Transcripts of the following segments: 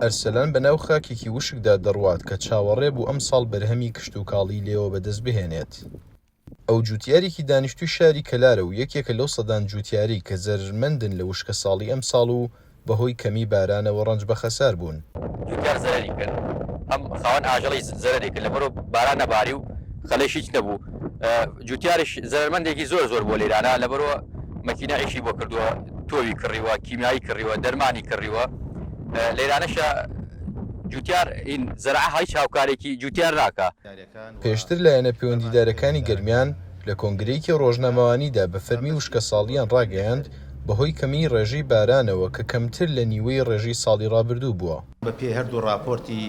ئەرسەلان بەناو خاکێکی وشکدا دەڕوات کە چاوەڕێ بوو ئەم ساڵ بەرهەمی کشت و کاڵی لێەوە بەدەست بهێنێت. ئەو جوتیارێکی دانیشتووی شاری کەلارە و یەکێکە لەو سەدان جوتیاری کە زەرمەندن لە وشکە ساڵی ئەم ساڵ و بەهۆی کەمی بارانەوە ڕەنج بە خەسار بوون. جوتیار زەرری کرد، ئەم خاوەن ئاژەڵی زەرری کرد لەبەرەوە باران نەباری و خەڵەش هیچ نەبوو. جوتیارش زەرمەندێکی زۆر بۆ لێرانە، لەبەرەوە مەکینایشی بۆ کردووە، تۆوی کڕیوە، کیمیایی کڕیوە، دەرمانی کڕیوە. لێرانەشە جوتیار زەرع هیچ هاوکارێکی جوتیار ناکە. پێشتر لایەنە پەیوەندیدارەکانی گەرمیان لە کۆنگرەیەکی ڕۆژنامەوانیدا بە فەرمی وشکە ساڵیان ڕاگەیاند بەهۆی کەمی ڕێژەی بارانەوە کە کەمتر لە نیوەی ڕێژەی ساڵی ڕابردوو بووە. بەپێ هەردوو راپۆرتی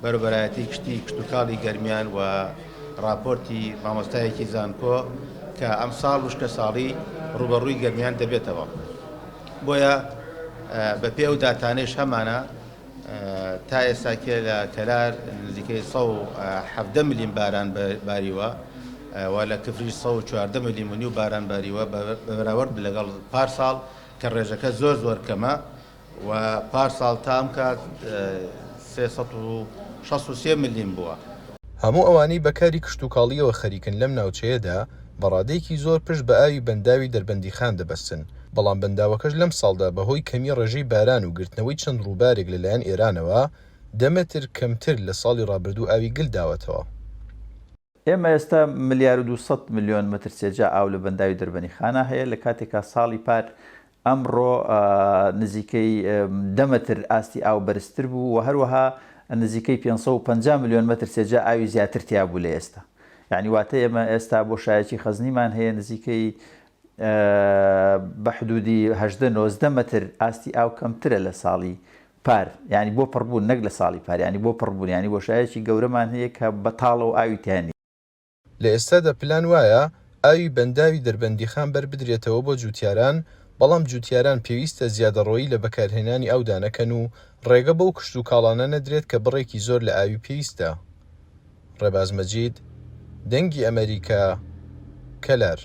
بەروبەرایەتی کشتی کشتتوکاڵی گەرمیان و راپۆرتی مامۆستایەکی زانکۆ کە ئەم ساڵ وشکە ساڵی ڕوبەڕووی گەرمیان دەبێتەوە. بۆیە بەپێ ئەو داتانەش هەمانە تا ئێستاکێ لە کەلار نزیکەی 170 ملیم باران باریوە و لە کفریش 114 ملیم و نیو باران باریوە بەراورد لەگەڵ پارساڵ کە ڕێژەکە زۆر کەمە و پارساڵ تام کات 363 ملیم بووە. هەموو ئەوانەی بەکاری کشت و کاڵیەوە خەریکن لەم ناوچەیەدا بەڕادەیەکی زۆر پشت بە ئاوی بەنداوی دەربەندیخان دەبەستن، بەڵام بەنداوەکەش لەم ساڵدا بەهۆی کەمی ڕێژەی باران و گرتنەوەی چەند ڕووبارێک لەلایەن ئێرانەوە دەمەتر کەمتر لە ساڵی ڕابردوو ئاوی گل داوەتەوە. ئێمە ئێستا 1.2 ملیۆن متر سێجا ئاو لە بەنداوی دەربەندیخانە هەیە لە کاتێکا ساڵی پار ئەمڕۆ نزیکەی 10 متر ئاستی ئاو بەرزتر بوو و هەروەها نزیکەی 550 ملیۆن متر سێجا ئاوی زیاتر تیا بوو لە ئێستا. یعنی واتە ئێمە ئێستا بۆ شایەکی خەزنیمان هەیە نزیکەی بە حدودی 18 متر ئاستی ئاو کەمترە لە ساڵی پار، ینی بۆ پڕبوون نەک لە ساڵی پار، ینی بۆ پڕبوون، ینی بۆ شایەکی گەورەمان هەیە کە بەتاڵەوە ئاوی تیانی. لە ئێستادا پلان وایە ئاوی بەنداوی دەربەندیخان بەربدرێتەوە بۆ جوتیاران، بەڵام جوتیاران پێویستە زیادەڕۆیی لە بەکارهێنانی ئەودا نەکەن و ڕێگە بەو کشت و کاڵانە نەدرێت کە بڕێکی زۆر لە ئاوی پێویستە. ڕێباز مەجید، دەنگی ئەمریکا، کەلار.